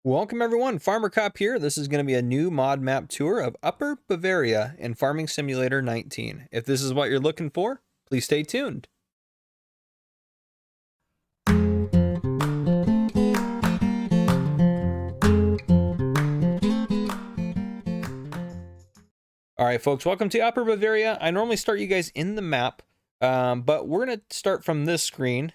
Welcome everyone, Farmer Cop here. This is going to be a new mod map tour of Upper Bavaria in Farming Simulator 19. If this is what you're looking for, please stay tuned. All right, folks, welcome to Upper Bavaria. I normally start you guys in the map, but we're going to start from this screen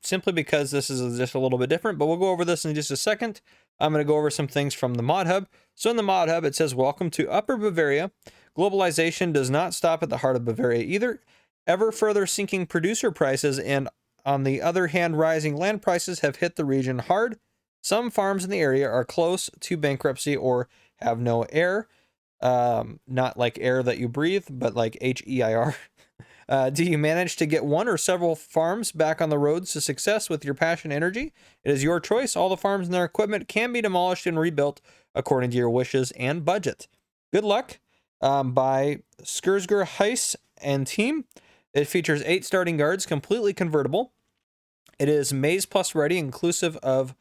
simply because this is just a little bit different, but we'll go over this in just a second. I'm going to go over some things from the mod hub. So in the mod hub, it says, welcome to Upper Bavaria. Globalization does not stop at the heart of Bavaria either. Ever further sinking producer prices and, on the other hand, rising land prices have hit the region hard. Some farms in the area are close to bankruptcy or have no air. Not like air that you breathe, but like HEIR. Do you manage to get one or several farms back on the roads to success with your passion and energy? It is your choice. All the farms and their equipment can be demolished and rebuilt according to your wishes and budget. Good luck. By SechzgerHias and team. It features 8 starting guards, completely convertible. It is maize plus ready, inclusive of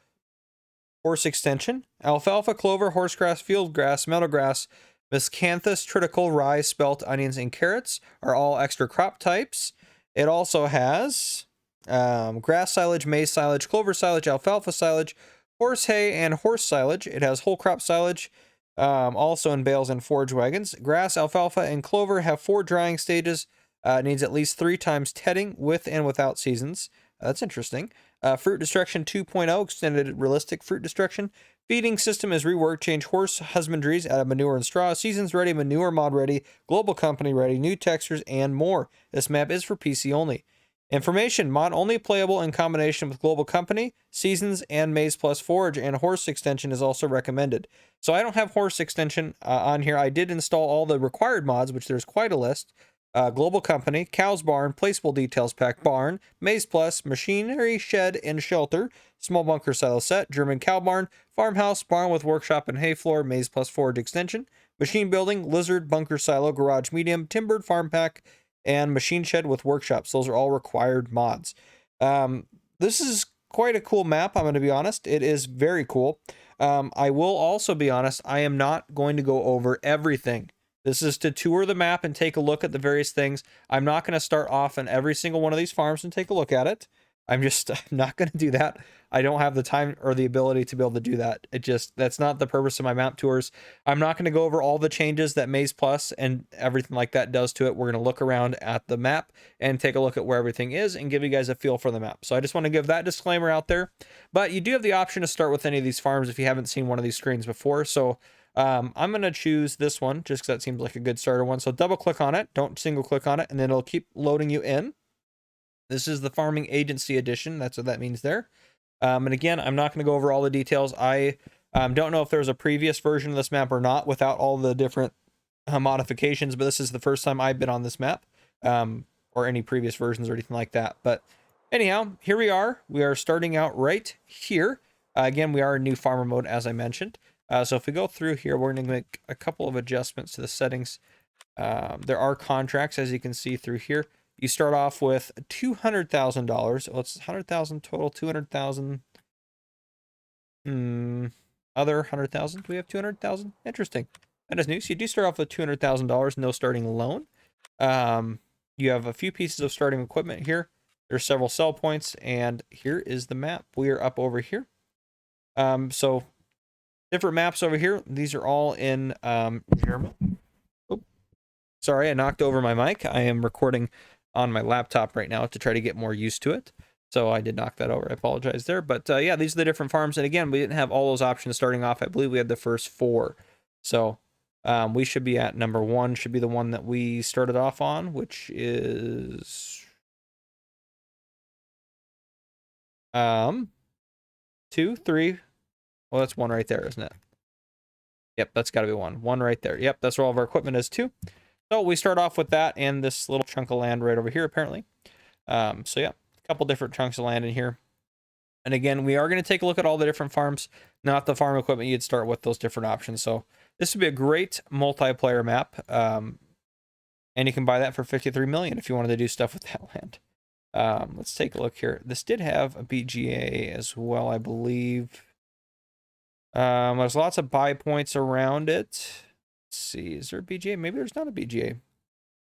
horse extension, alfalfa, clover, horsegrass, field grass, meadowgrass, miscanthus, triticale, rye, spelt, onions, and carrots are all extra crop types. It also has grass silage, maize silage, clover silage, alfalfa silage, horse hay, and horse silage. It has whole crop silage, also in bales and forage wagons. Grass, alfalfa, and clover have 4 drying stages. Needs at least 3 times tedding with and without seasons. That's interesting. Fruit destruction 2.0, extended realistic fruit destruction. Feeding system is reworked, change horse husbandries, add manure and straw, seasons ready, manure mod ready, global company ready, new textures, and more. This map is for PC only. Information, mod only playable in combination with global company, seasons, and maize plus forage, and horse extension is also recommended. So I don't have horse extension on here. I did install all the required mods, which there's quite a list. Global company, cows barn, placeable details pack barn, maize plus, machinery shed and shelter, small bunker silo set, German cow barn, farmhouse, barn with workshop and hay floor, maize plus forage extension, machine building, lizard, bunker silo, garage medium, timbered farm pack, and machine shed with workshops. Those are all required mods. This is quite a cool map, I'm going to be honest. It is very cool. I will also be honest, I am not going to go over everything. This is to tour the map and take a look at the various things. I'm not going to start off on every single one of these farms and take a look at it. I'm not going to do that. I don't have the time or the ability to be able to do that. That's not the purpose of my map tours. I'm not going to go over all the changes that Maize Plus and everything like that does to it. We're going to look around at the map and take a look at where everything is and give you guys a feel for the map. So I just want to give that disclaimer out there. But you do have the option to start with any of these farms if you haven't seen one of these screens before. So I'm going to choose this one just because that seems like a good starter one. So double click on it, don't single click on it, and then it'll keep loading you in. This is the Farming Agency Edition. That's what that means there. And again, I'm not going to go over all the details. I don't know if there's a previous version of this map or not without all the different modifications, but this is the first time I've been on this map, or any previous versions or anything like that. But anyhow, here we are. We are starting out right here. Again, we are in new farmer mode, as I mentioned. So if we go through here, we're going to make a couple of adjustments to the settings. There are contracts, as you can see through here. You start off with $200,000. Well, it's 100,000 total, 200,000. Other 100,000. Do we have 200,000? Interesting. That is news. You do start off with $200,000, no starting loan. You have a few pieces of starting equipment here. There's several sell points, and here is the map. We are up over here. So different maps over here. These are all in German. Oh, sorry, I knocked over my mic. I am recording on my laptop right now to try to get more used to it. So I did knock that over. I apologize there. But yeah, these are the different farms. And again, we didn't have all those options starting off. I believe we had the first 4. So we should be at number 1, should be the one that we started off on, which is 2, 3. Well, that's 1 right there, isn't it? Yep, that's got to be 1. 1 right there. Yep, that's where all of our equipment is too. So we start off with that and this little chunk of land right over here, apparently. So yeah, a couple different chunks of land in here. And again, we are going to take a look at all the different farms, not the farm equipment. You'd start with those different options. So this would be a great multiplayer map. And you can buy that for 53 million if you wanted to do stuff with that land. Let's take a look here. This did have a BGA as well, I believe. There's lots of buy points around it. Let's see, is there a BGA? Maybe there's not a BGA.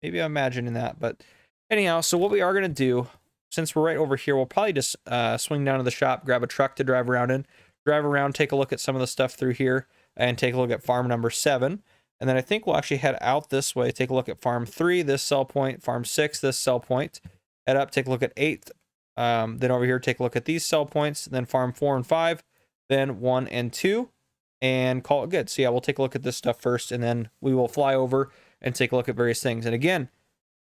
Maybe I'm imagining that, but anyhow, so what we are going to do, since we're right over here, we'll probably just swing down to the shop, grab a truck to drive around in, drive around, take a look at some of the stuff through here, and take a look at farm number 7. And then I think we'll actually head out this way, take a look at farm 3, this sell point, farm 6, this sell point, head up, take a look at 8, then over here, take a look at these sell points, then farm 4 and 5, then 1 and 2, and call it good. So yeah, we'll take a look at this stuff first, and then we will fly over and take a look at various things. And again,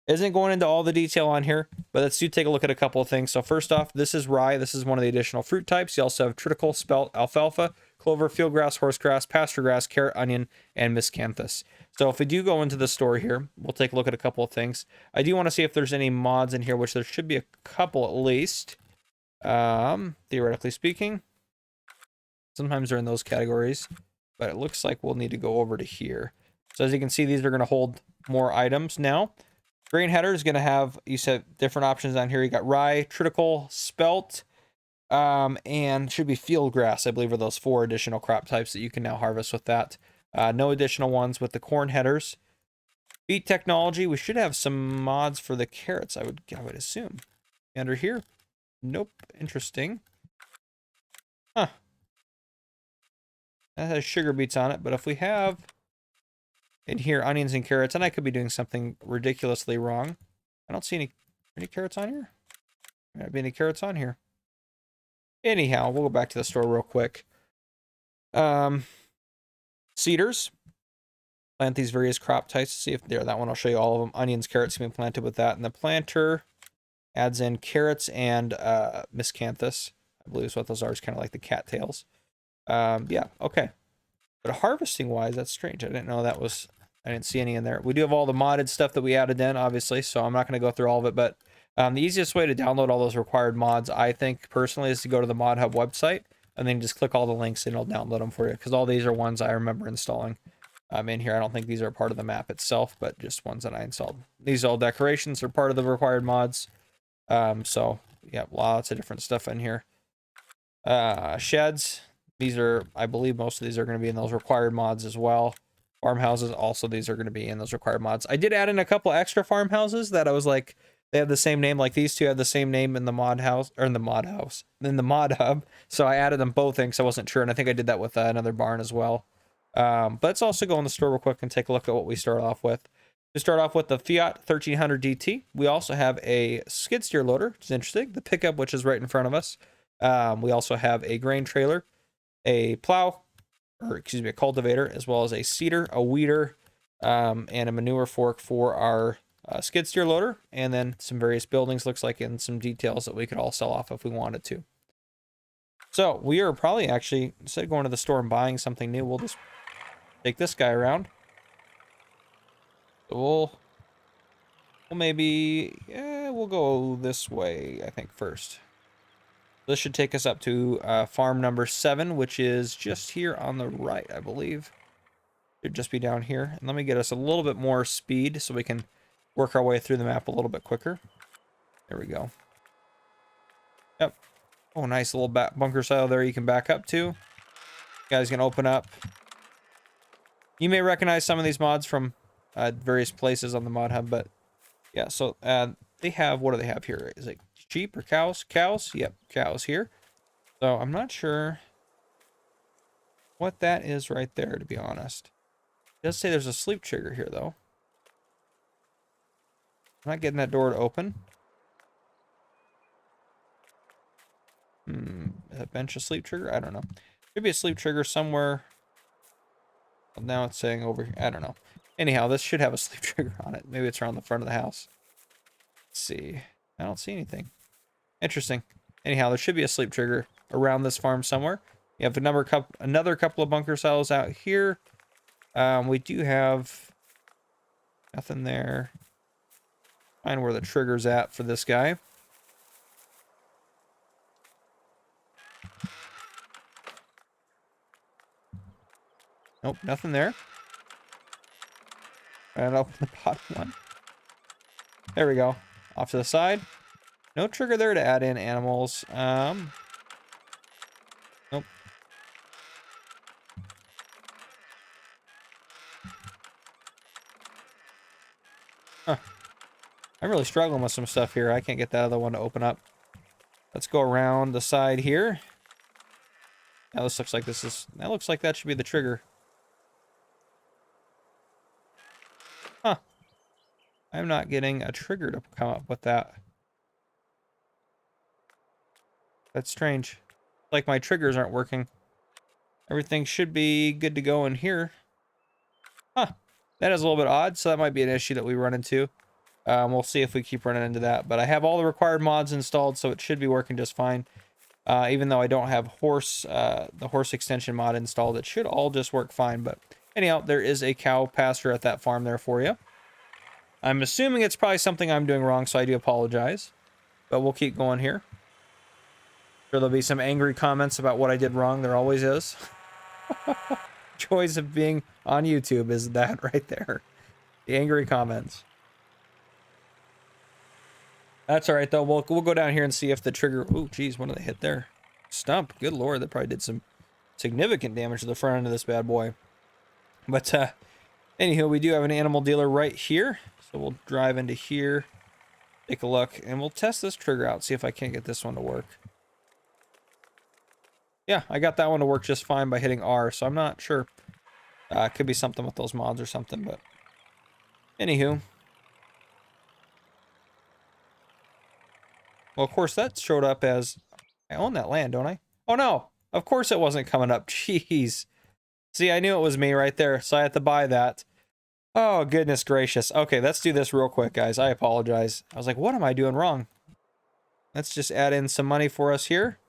isn't going into all the detail on here, but let's take a look at a couple of things. So first off, this is rye. This is one of the additional fruit types. You also have triticale, spelt, alfalfa, clover, fieldgrass, horsegrass, pasture grass, carrot, onion, and miscanthus. So if we do go into the store here, we'll take a look at a couple of things. I do want to see if there's any mods in here, which there should be a couple at least. Theoretically speaking, sometimes they're in those categories, but it looks like we'll need to go over to here. So as you can see, these are going to hold more items now. Grain header is going to have, you said, different options on here. You got rye, triticale, spelt, and should be field grass, I believe, are those 4 additional crop types that you can now harvest with that. No additional ones with the corn headers. Beet technology, we should have some mods for the carrots, I would assume. Under here, nope, interesting. Huh. That has sugar beets on it, but if we have in here onions and carrots, and I could be doing something ridiculously wrong. I don't see any carrots on here. There might be any carrots on here. Anyhow, we'll go back to the store real quick. Seeders. Plant these various crop types. See if there, that one I'll show you all of them. Onions, carrots can be planted with that. And the planter adds in carrots and miscanthus. I believe is what those are. It's kind of like the cattails. Yeah, okay. But harvesting wise, that's strange. I didn't know that was, I didn't see any in there. We do have all the modded stuff that we added in, obviously, so I'm not going to go through all of it, but the easiest way to download all those required mods, I think, personally, is to go to the Mod Hub website, and then just click all the links, and it'll download them for you, because all these are ones I remember installing in here. I don't think these are part of the map itself, but just ones that I installed. These all decorations are part of the required mods, so, yeah, lots of different stuff in here. Sheds. These are, I believe most of these are going to be in those required mods as well. Farmhouses, also these are going to be in those required mods. I did add in a couple extra farmhouses that I was like, they have the same name, like these two have the same name in the mod house, or in the mod house, in the mod hub. So I added them both in because I wasn't sure, and I think I did that with another barn as well. But let's also go in the store real quick and take a look at what we start off with. We start off with the Fiat 1300 DT. We also have a skid steer loader, which is interesting. The pickup, which is right in front of us. We also have a grain trailer, a plow, or excuse me, a cultivator, as well as a seeder, a weeder, and a manure fork for our skid steer loader, and then some various buildings, looks like, and some details that we could all sell off if we wanted to. So we are probably actually, instead of going to the store and buying something new, we'll just take this guy around. So we'll maybe, yeah, we'll go this way, I think, first. This should take us up to farm number 7, which is just here on the right, I believe. Should just be down here. And let me get us a little bit more speed so we can work our way through the map a little bit quicker. There we go. Yep. Oh, nice little bunker silo there you can back up to. You guys can open up. You may recognize some of these mods from various places on the mod hub, but yeah, so they have, what do they have here? Is it sheep or cows? Cows? Yep, cows here. So I'm not sure what that is right there, to be honest. It does say there's a sleep trigger here, though. I'm not getting that door to open. Is that bench a sleep trigger? I don't know. Could be a sleep trigger somewhere. Well, now it's saying over here. I don't know. Anyhow, this should have a sleep trigger on it. Maybe it's around the front of the house. Let's see. I don't see anything. Interesting. Anyhow, there should be a sleep trigger around this farm somewhere. You have another couple of bunker cells out here. We do have nothing there. Find where the trigger's at for this guy. Nope, nothing there. And open the bottom one. There we go. Off to the side. No trigger there to add in animals. Nope. Huh. I'm really struggling with some stuff here. I can't get that other one to open up. Let's go around the side here. Now this looks like that looks like that should be the trigger. Huh. I'm not getting a trigger to come up with that. That's strange. Like my triggers aren't working. Everything should be good to go in here. Huh. That is a little bit odd, so that might be an issue that we run into. We'll see if we keep running into that. But I have all the required mods installed, so it should be working just fine. Even though I don't have the horse extension mod installed, it should all just work fine. But anyhow, there is a cow pasture at that farm there for you. I'm assuming it's probably something I'm doing wrong, so I do apologize. But we'll keep going here. Sure, there'll be some angry comments about what I did wrong. There always is. Joys of being on YouTube is that right there. The angry comments. That's all right, though. We'll go down here and see if the trigger... Oh, geez, what did they hit there? Stump. Good lord, that probably did some significant damage to the front end of this bad boy. But, anywho, we do have an animal dealer right here. So we'll drive into here, take a look, and we'll test this trigger out, see if I can't get this one to work. Yeah, I got that one to work just fine by hitting R, so I'm not sure. It could be something with those mods or something, but... Anywho. Well, of course, that showed up as... I own that land, don't I? Oh, no! Of course it wasn't coming up. Jeez. See, I knew it was me right there, so I had to buy that. Oh, goodness gracious. Okay, let's do this real quick, guys. I apologize. I was like, what am I doing wrong? Let's just add in some money for us here.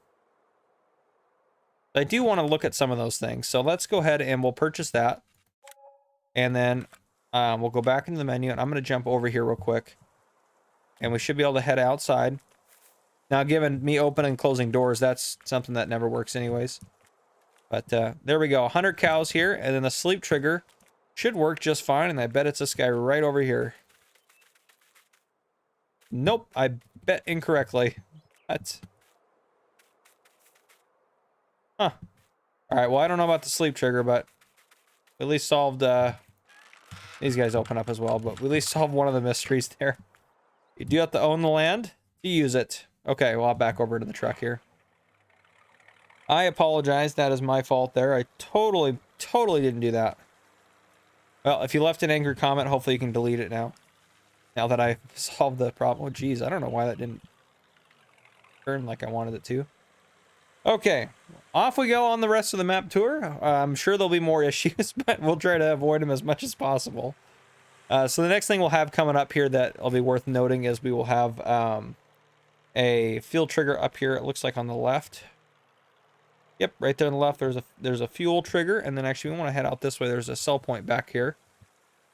I do want to look at some of those things. So let's go ahead and we'll purchase that. And then we'll go back into the menu. And I'm going to jump over here real quick. And we should be able to head outside. Now, given me opening and closing doors, that's something that never works anyways. But there we go. 100 cows here. And then the sleep trigger should work just fine. And I bet it's this guy right over here. Nope. I bet incorrectly. That's... Huh. Alright, well, I don't know about the sleep trigger, but we at least solved, these guys open up as well, but we at least solved one of the mysteries there. You do have to own the land to use it. Okay, well, I'll back over to the truck here. I apologize. That is my fault there. I totally didn't do that. Well, if you left an angry comment, hopefully you can delete it now. Now that I solved the problem. Oh, geez, I don't know why that didn't turn like I wanted it to. Okay, off we go on the rest of the map tour. I'm sure there'll be more issues, but we'll try to avoid them as much as possible. So the next thing we'll have coming up here that will be worth noting is we will have a field trigger up here. It looks like on the left. Yep, right there on the left, there's a fuel trigger, and then actually we want to head out this way. There's a sell point back here.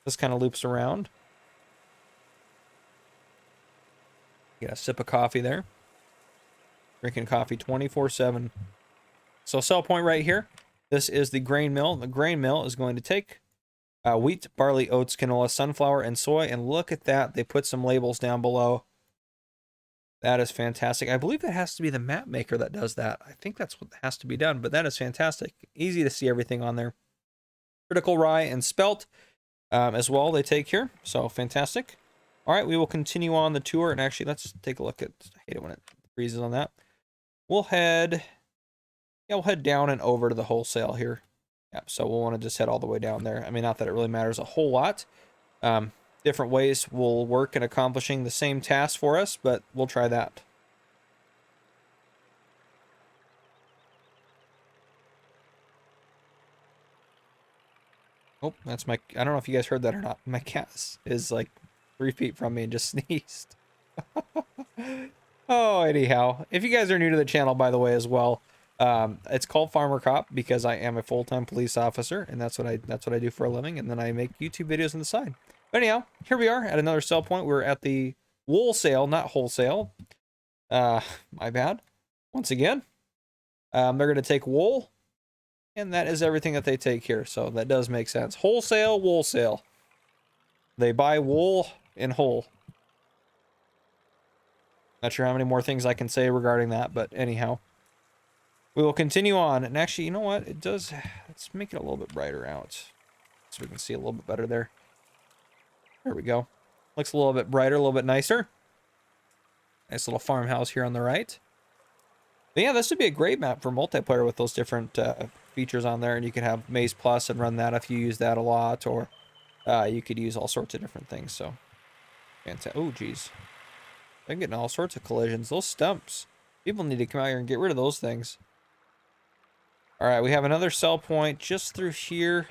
This kind of loops around. Get a sip of coffee there. Drinking coffee 24/7. So sell point right here. This is the grain mill. The grain mill is going to take wheat, barley, oats, canola, sunflower, and soy. And look at that. They put some labels down below. That is fantastic. I believe that has to be the map maker that does that. I think that's what has to be done, but that is fantastic. Easy to see everything on there. Critical rye and spelt as well they take here. So fantastic. All right, we will continue on the tour. And actually, let's take a look at... I hate it when it freezes on that. We'll head down and over to the wholesale here. Yeah, so we'll want to just head all the way down there. I mean, not that it really matters a whole lot. Different ways will work in accomplishing the same task for us, but we'll try that. Oh, that's my... I don't know if you guys heard that or not. My cat is like 3 feet from me and just sneezed. Oh, anyhow, if you guys are new to the channel, by the way, as well, it's called Farmer Cop because I am a full-time police officer, and that's what I do for a living, and then I make YouTube videos on the side. But anyhow, here we are at another sell point. We're at the wool sale, not wholesale. My bad. Once again, they're going to take wool, and that is everything that they take here, so that does make sense. Wholesale, wool sale. They buy wool in whole. Not sure how many more things I can say regarding that, but anyhow. We will continue on. And actually, you know what? It does... Let's make it a little bit brighter out. So we can see a little bit better there. There we go. Looks a little bit brighter, a little bit nicer. Nice little farmhouse here on the right. But yeah, this would be a great map for multiplayer with those different features on there. And you could have Maze Plus and run that if you use that a lot. Or you could use all sorts of different things. So, fantastic. Oh, geez. I'm getting all sorts of collisions. Those stumps. People need to come out here and get rid of those things. All right, we have another sell point just through here.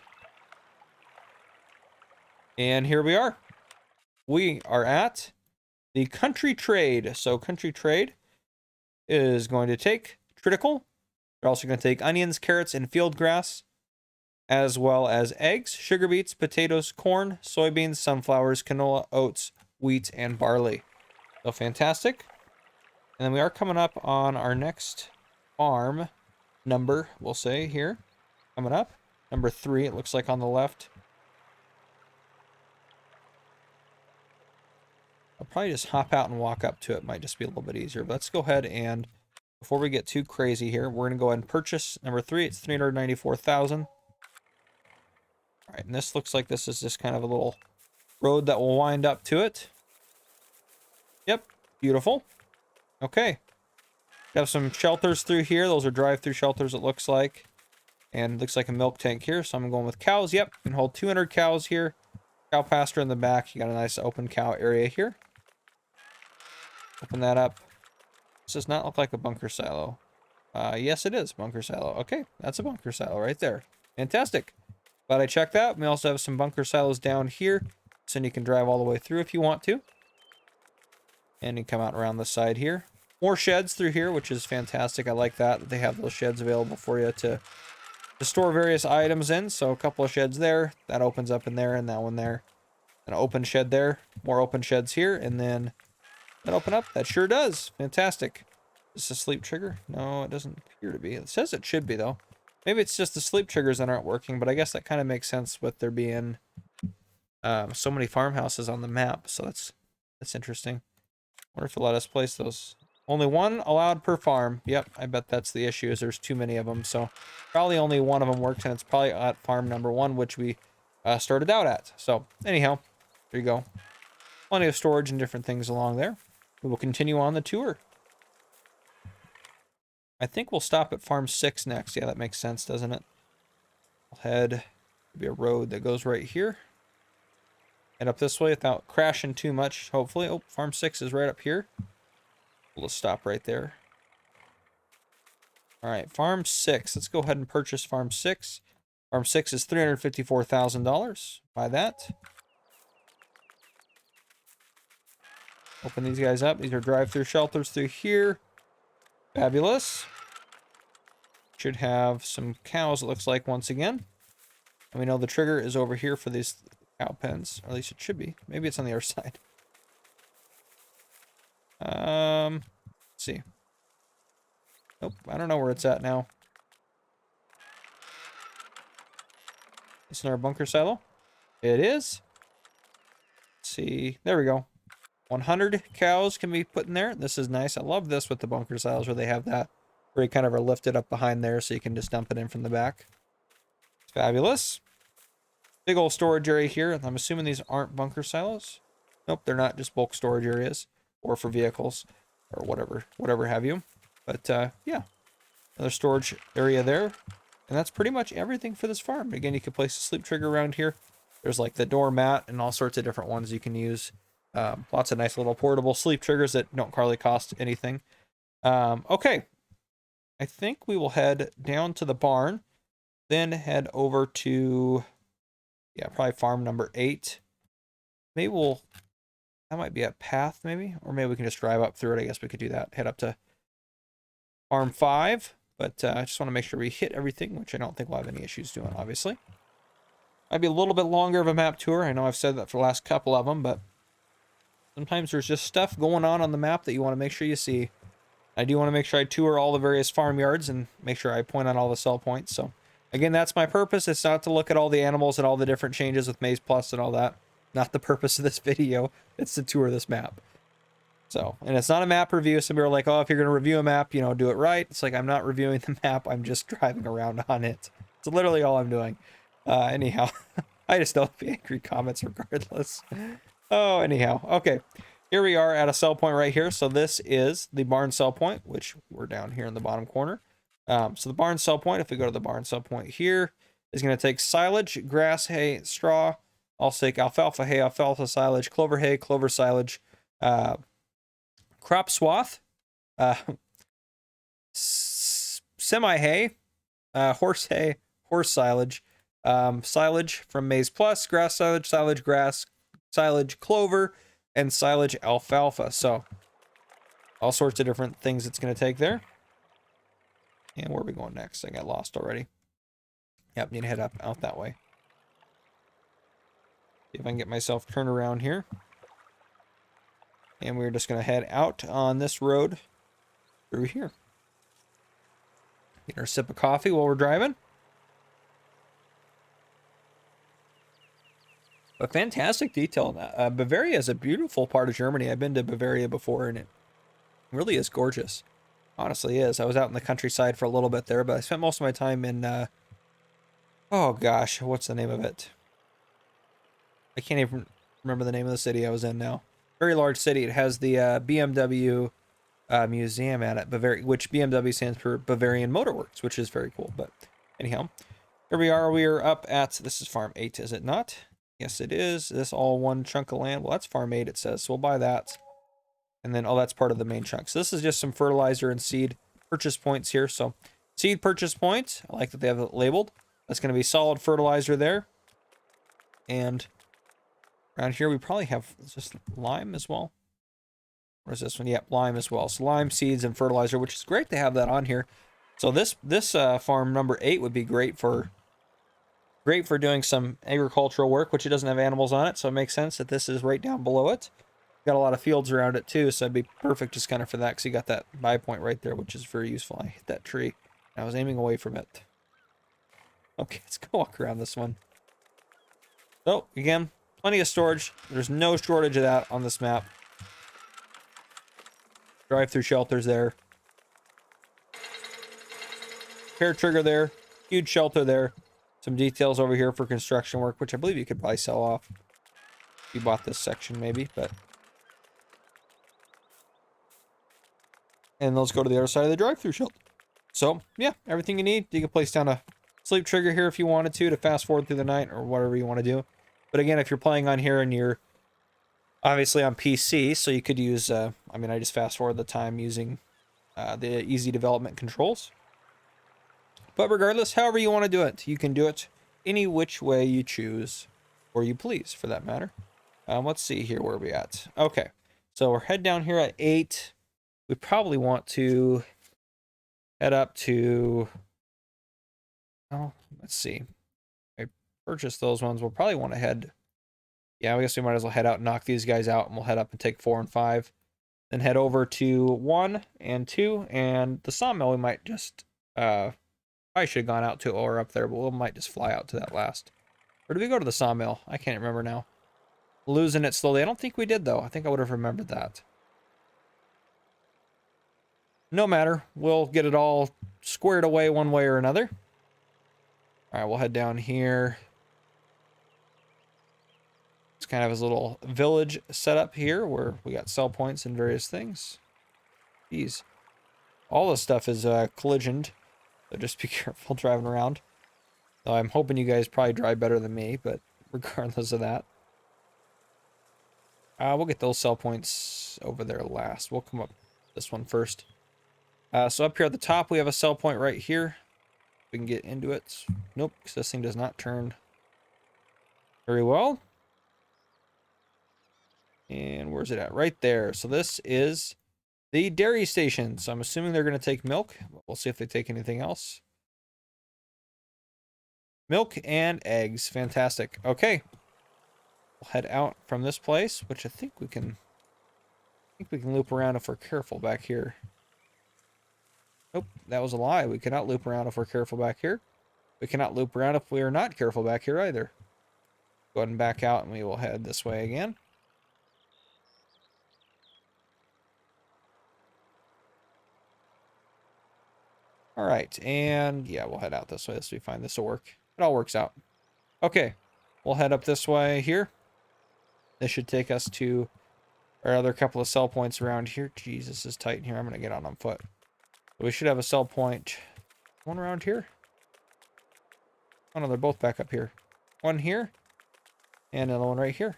And here we are. We are at the country trade. So country trade is going to take critical. They're also going to take onions, carrots, and field grass, as well as eggs, sugar beets, potatoes, corn, soybeans, sunflowers, canola, oats, wheat, and barley. So fantastic. And then we are coming up on our next farm number, we'll say here. Coming up. Number 3, it looks like on the left. I'll probably just hop out and walk up to it. Might just be a little bit easier. But let's go ahead and, before we get too crazy here, we're going to go ahead and purchase number 3. It's 394,000. All right, and this looks like this is just kind of a little road that will wind up to it. Yep, beautiful. Okay. We have some shelters through here. Those are drive-through shelters, it looks like. And it looks like a milk tank here, so I'm going with cows. Yep, you can hold 200 cows here. Cow pasture in the back. You got a nice open cow area here. Open that up. This does not look like a bunker silo. Yes, it is bunker silo. Okay, that's a bunker silo right there. Fantastic. Glad I checked that. We also have some bunker silos down here, so you can drive all the way through if you want to. And you come out around the side here. More sheds through here, which is fantastic. I like that they have those sheds available for you to store various items in. So a couple of sheds there. That opens up in there, and that one there. An open shed there. More open sheds here, and then that open up. That sure does. Fantastic. Is this a sleep trigger? No, it doesn't appear to be. It says it should be, though. Maybe it's just the sleep triggers that aren't working, but I guess that kind of makes sense with there being so many farmhouses on the map. So that's interesting. Wonder if they'll let us place those. Only one allowed per farm. Yep, I bet that's the issue, is there's too many of them. So probably only one of them works, and it's probably at farm number 1, which we started out at. So anyhow, there you go. Plenty of storage and different things along there. We will continue on the tour. I think we'll stop at farm 6 next. Yeah, that makes sense, doesn't it? We'll head, there'll be a road that goes right here. Head up this way without crashing too much, hopefully. Oh, farm 6 is right up here. We'll just stop right there. All right, farm 6. Let's go ahead and purchase farm 6. Farm 6 is $354,000. Buy that. Open these guys up. These are drive-through shelters through here. Fabulous. Should have some cows, it looks like, once again. And we know the trigger is over here for these cow pens. Or at least it should be. Maybe it's on the other side. Let's see. Nope, I don't know where it's at now. Isn't there a bunker silo? It is. Let's see. There we go. 100 cows can be put in there. This is nice. I love this with the bunker silos where they have that, where you kind of are lifted up behind there so you can just dump it in from the back. It's fabulous. Big old storage area here. I'm assuming these aren't bunker silos. Nope, they're not, just bulk storage areas, or for vehicles or whatever have you. But yeah, another storage area there. And that's pretty much everything for this farm. Again, you can place a sleep trigger around here. There's like the doormat and all sorts of different ones you can use. Lots of nice little portable sleep triggers that don't hardly cost anything. Okay. I think we will head down to the barn, then head over to, yeah, probably farm number 8. Maybe that might be a path maybe, or maybe we can just drive up through it. I guess we could do that. Head up to farm 5, but I just want to make sure we hit everything, which I don't think we'll have any issues doing, obviously. Might be a little bit longer of a map tour. I know I've said that for the last couple of them, but sometimes there's just stuff going on the map that you want to make sure you see. I do want to make sure I tour all the various farmyards and make sure I point on all the sell points. So again, that's my purpose. It's not to look at all the animals and all the different changes with Maze Plus and all that. Not the purpose of this video. It's to tour this map. So, and it's not a map review. Some people are like, oh, if you're going to review a map, you know, do it right. It's like, I'm not reviewing the map. I'm just driving around on it. It's literally all I'm doing. Anyhow, I just don't be angry comments regardless. Oh, anyhow. Okay. Here we are at a sell point right here. So this is the barn sell point, which we're down here in the bottom corner. So the barn sell point, if we go to the barn sell point here, is going to take silage, grass, hay, straw. I'll take alfalfa hay, alfalfa silage, clover hay, clover silage, crop swath, semi hay, horse hay, horse silage, silage from maize plus, grass silage, silage grass, silage clover, and silage alfalfa. So all sorts of different things it's going to take there. And where are we going next? I got lost already. Yep, need to head out that way. See if I can get myself turned around here. And we're just going to head out on this road through here. Get our sip of coffee while we're driving. But fantastic detail. Bavaria is a beautiful part of Germany. I've been to Bavaria before, and it really is gorgeous. Honestly is. I was out in the countryside for a little bit there, but I spent most of my time in, oh gosh, what's the name of it? I can't even remember the name of the city I was in now. Very large city. It has the BMW museum at it, which BMW stands for Bavarian Motor Works, which is very cool. But anyhow, here we are. We are up at, this is Farm 8, is it not? Yes, it is. This all one chunk of land. Well, that's Farm 8, it says. So we'll buy that. And then, oh, that's part of the main chunk. So this is just some fertilizer and seed purchase points here. So seed purchase points. I like that they have it labeled. That's going to be solid fertilizer there. And around here, we probably have just lime as well. Where's this one? Yep, lime as well. So lime, seeds, and fertilizer, which is great to have that on here. So this farm number 8 would be great for doing some agricultural work, which it doesn't have animals on it. So it makes sense that this is right down below it. Got a lot of fields around it too, so it'd be perfect just kind of for that, because you got that buy point right there, which is very useful. I hit that tree. I was aiming away from it. Okay, let's go walk around this one. So, again, plenty of storage. There's no shortage of that on this map. Drive-through shelters there. Hair trigger there. Huge shelter there. Some details over here for construction work, which I believe you could probably sell off. If you bought this section, maybe, but... And those go to the other side of the drive-through shelter. So, yeah, everything you need. You can place down a sleep trigger here if you wanted to fast forward through the night or whatever you want to do. But again, if you're playing on here and you're obviously on PC, so you could use, I mean, I just fast forward the time using the easy development controls. But regardless, however you want to do it, you can do it any which way you choose, or you please, for that matter. Let's see here where we're at. Okay, so we're head down here at 8. We probably want to head up to, oh, let's see. I purchased those ones. We'll probably want to head, yeah, I guess we might as well head out and knock these guys out, and we'll head up and take 4 and 5. Then head over to 1 and 2, and the sawmill we might just, probably should have gone out to or up there, but we might just fly out to that last. Or did we go to the sawmill? I can't remember now. Losing it slowly. I don't think we did, though. I think I would have remembered that. No matter. We'll get it all squared away one way or another. All right, we'll head down here. It's kind of his little village setup here where we got sell points and various things. Jeez. All this stuff is collisioned. So just be careful driving around. So I'm hoping you guys probably drive better than me, but regardless of that. We'll get those sell points over there last. We'll come up this one first. So up here at the top, we have a sell point right here. We can get into it. Nope, because this thing does not turn very well. And where's it at? Right there. So this is the dairy station. So I'm assuming they're going to take milk. We'll see if they take anything else. Milk and eggs. Fantastic. Okay. We'll head out from this place, which I think we can loop around if we're careful back here. Nope, that was a lie. We cannot loop around if we're careful back here. We cannot loop around if we are not careful back here either. Go ahead and back out, and we will head this way again. All right, and yeah, we'll head out this way. This will be fine. This will work. It all works out. Okay, we'll head up this way here. This should take us to our other couple of sell points around here. Jesus, this is tight in here. I'm going to get on foot. We should have a sell point. One around here. Oh no, they're both back up here. One here. And another one right here.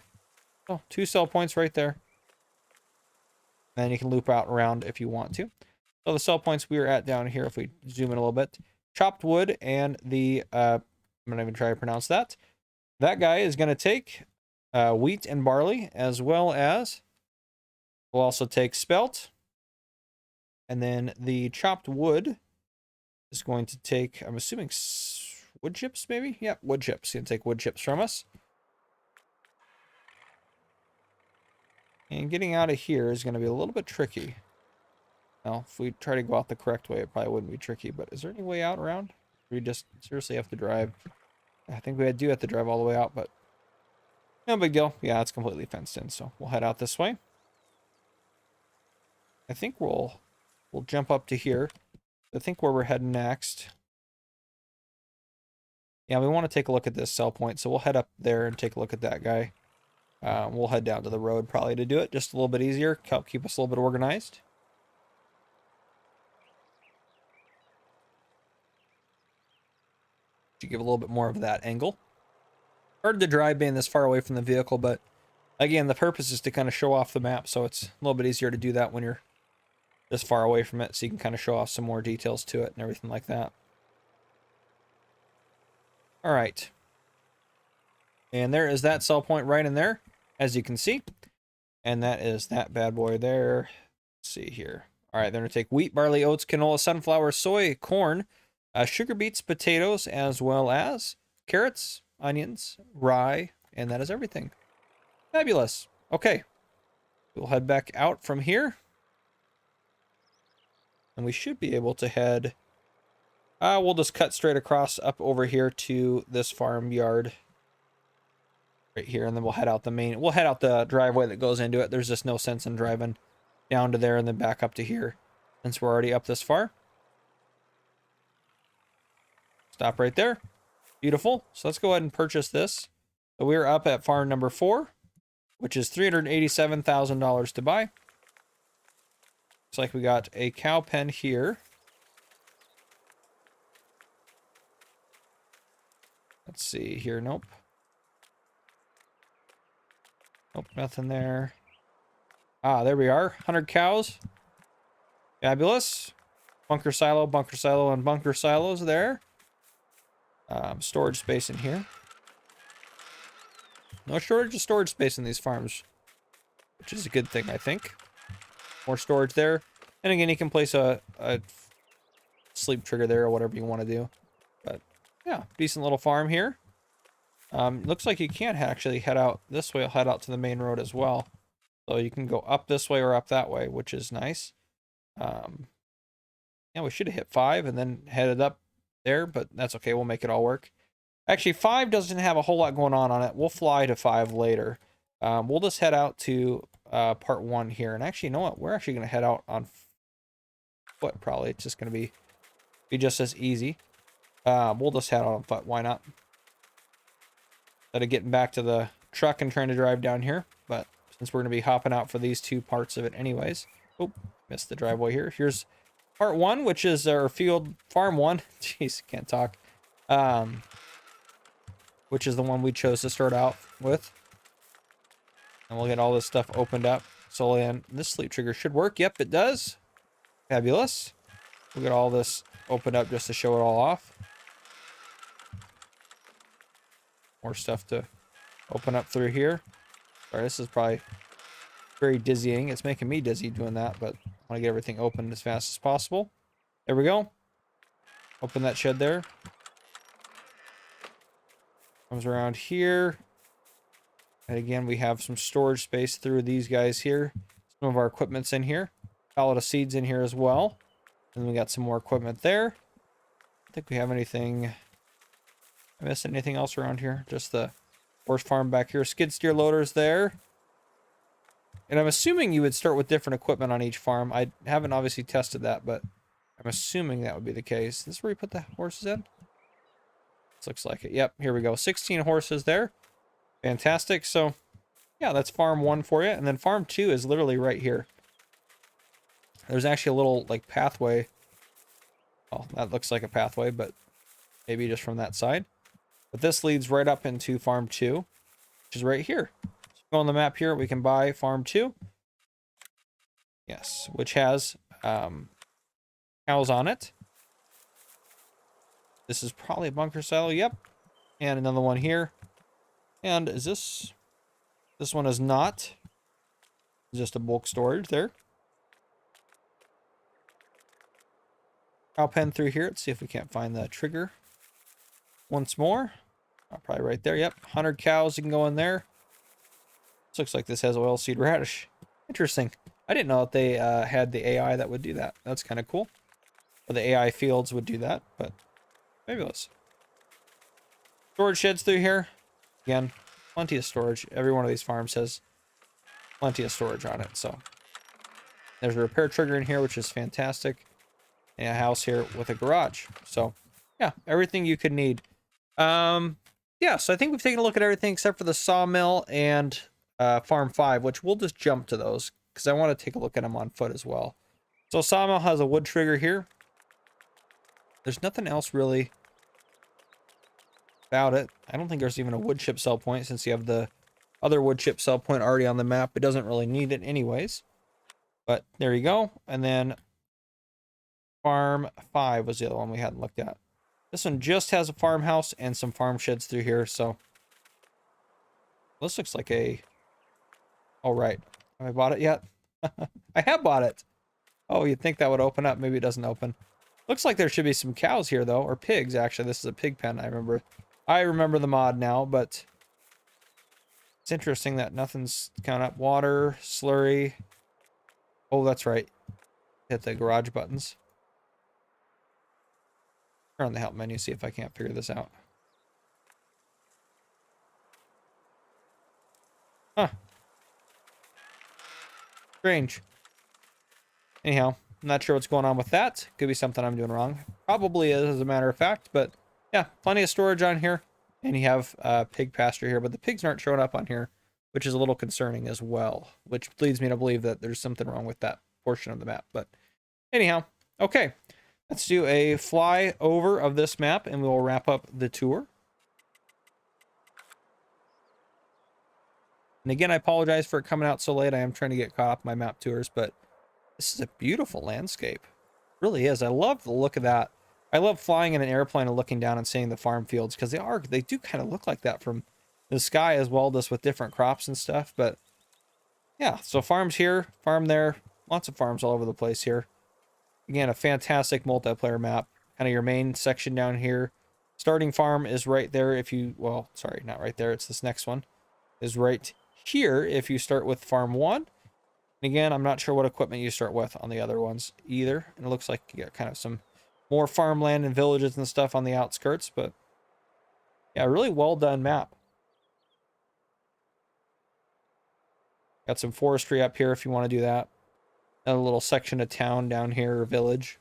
Oh, 2 sell points right there. And then you can loop out around if you want to. So the sell points we are at down here, if we zoom in a little bit. Chopped wood and the, I'm not even try to pronounce that. That guy is going to take wheat and barley, as well as we'll also take spelt. And then the chopped wood is going to take, I'm assuming, wood chips maybe? Yeah, wood chips. Going to take wood chips from us. And getting out of here is going to be a little bit tricky. Well, if we try to go out the correct way, it probably wouldn't be tricky. But is there any way out around? We just seriously have to drive. I think we do have to drive all the way out, but no big deal. Yeah, it's completely fenced in, so we'll head out this way. I think we'll jump up to here. I think where we're heading next. Yeah, we want to take a look at this sell point, so we'll head up there and take a look at that guy. We'll head down to the road probably to do it, just a little bit easier, help keep us a little bit organized. To give a little bit more of that angle. Hard to drive being this far away from the vehicle, but again, the purpose is to kind of show off the map, so it's a little bit easier to do that when you're this far away from it, so you can kind of show off some more details to it and everything like that. All right. And there is that sell point right in there, as you can see. And that is that bad boy there. Let's see here. All right, they're going to take wheat, barley, oats, canola, sunflower, soy, corn, sugar beets, potatoes, as well as carrots, onions, rye, and that is everything. Fabulous. Okay. We'll head back out from here. And we should be able to head... we'll just cut straight across up over here to this farmyard. Right here, and then we'll head out the main... We'll head out the driveway that goes into it. There's just no sense in driving down to there and then back up to here, since we're already up this far. Stop right there. Beautiful. So let's go ahead and purchase this. So we're up at farm number 4, which is $387,000 to buy. Looks like we got a cow pen here. Let's see here. Nope. Nope, nothing there. Ah, there we are. 100 cows. Fabulous. Bunker silo, and bunker silos there. Storage space in here. No shortage of storage space in these farms, which is a good thing, I think. More storage there. And again, you can place a sleep trigger there or whatever you want to do. But yeah, decent little farm here. Looks like you can't actually head out this way. I'll head out to the main road as well. So you can go up this way or up that way, which is nice. Yeah, we should have hit 5 and then headed up there, but that's okay. We'll make it all work. Actually, 5 doesn't have a whole lot going on it. We'll fly to 5 later. We'll just head out to part 1 here. And actually, you know what? We're actually going to head out on foot, probably. It's just going to be just as easy. We'll just head out on foot. Why not? Instead of getting back to the truck and trying to drive down here. But since we're going to be hopping out for these 2 parts of it anyways. Oh, missed the driveway here. Here's part 1, which is our field farm 1. Jeez, can't talk. Which is the one we chose to start out with. And we'll get all this stuff opened up. So then this sleep trigger should work. Yep, it does. Fabulous. We'll get all this opened up just to show it all off. More stuff to open up through here. Sorry, this is probably very dizzying. It's making me dizzy doing that, but I want to get everything open as fast as possible. There we go. Open that shed there. Comes around here. And again, we have some storage space through these guys here. Some of our equipment's in here. Pallet of seeds in here as well. And we got some more equipment there. I think we have anything... I missed anything else around here? Just the horse farm back here. Skid steer loaders there. And I'm assuming you would start with different equipment on each farm. I haven't obviously tested that, but I'm assuming that would be the case. This is where you put the horses in? This looks like it. Yep, here we go. 16 horses there. Fantastic. So yeah, that's farm 1 for you. And then farm 2 is literally right here. There's actually a little like pathway. Oh, that looks like a pathway, but maybe just from that side. But this leads right up into farm 2, which is right here. So go on the map here, we can buy farm 2. Yes, which has cows on it. This is probably a bunker silo, yep. And another one here. And is this one is not. It's just a bulk storage there. Cow pen through here. Let's see if we can't find the trigger. Once more. Oh, probably right there. Yep. 100 cows. You can go in there. This looks like this has oilseed radish. Interesting. I didn't know that they had the AI that would do that. That's kind of cool. Or the AI fields would do that, but fabulous. Storage sheds through here. Again, plenty of storage. Every one of these farms has plenty of storage on it. So there's a repair trigger in here, which is fantastic. And a house here with a garage. So yeah, everything you could need. Yeah, so I think we've taken a look at everything except for the sawmill and farm 5, which we'll just jump to those because I want to take a look at them on foot as well. So sawmill has a wood trigger here. There's nothing else really about it. I don't think there's even a wood chip sell point since you have the other wood chip sell point already on the map. It doesn't really need it anyways. But there you go. And then farm 5 was the other one we hadn't looked at. This one just has a farmhouse and some farm sheds through here, so this looks like a... Oh, right. Have I bought it yet? I have bought it. Oh, you'd think that would open up. Maybe it doesn't open. Looks like there should be some cows here, though, or pigs, actually. This is a pig pen, I remember. I remember the mod now, but it's interesting that nothing's coming up. Water, slurry. Oh, that's right. Hit the garage buttons. Turn on the help menu, see if I can't figure this out. Huh. Strange. Anyhow, I'm not sure what's going on with that. Could be something I'm doing wrong. Probably is, as a matter of fact, but yeah, plenty of storage on here. And you have pig pasture here, but the pigs aren't showing up on here, which is a little concerning as well, which leads me to believe that there's something wrong with that portion of the map. But anyhow, okay. Let's do a fly over of this map and we'll wrap up the tour. And again, I apologize for it coming out so late. I am trying to get caught up in my map tours, but this is a beautiful landscape. It really is. I love the look of that. I love flying in an airplane and looking down and seeing the farm fields because they do kind of look like that from the sky as well, just with different crops and stuff. But yeah, so farms here, farm there, lots of farms all over the place here. Again, a fantastic multiplayer map. Kind of your main section down here. Starting farm is right there if you... Well, sorry, not right there. It's this next one. Is right here if you start with farm 1. And again, I'm not sure what equipment you start with on the other ones either. And it looks like you got kind of some more farmland and villages and stuff on the outskirts. But yeah, really well done map. Got some forestry up here if you want to do that. A little section of town down here, or village.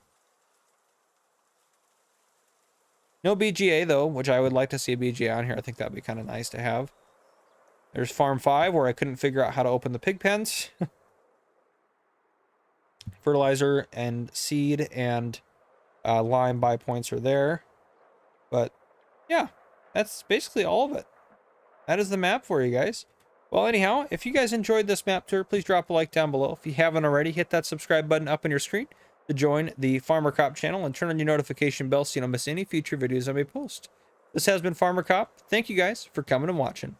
No BGA though, which I would like to see a BGA on here. I think that'd be kind of nice to have. There's farm 5 where I couldn't figure out how to open the pig pens. Fertilizer and seed and lime buy points are there. But yeah, that's basically all of it. That is the map for you guys. Well, anyhow, if you guys enjoyed this map tour, please drop a like down below. If you haven't already, hit that subscribe button up on your screen to join the Farmer Cop channel and turn on your notification bell so you don't miss any future videos I may post. This has been Farmer Cop. Thank you guys for coming and watching.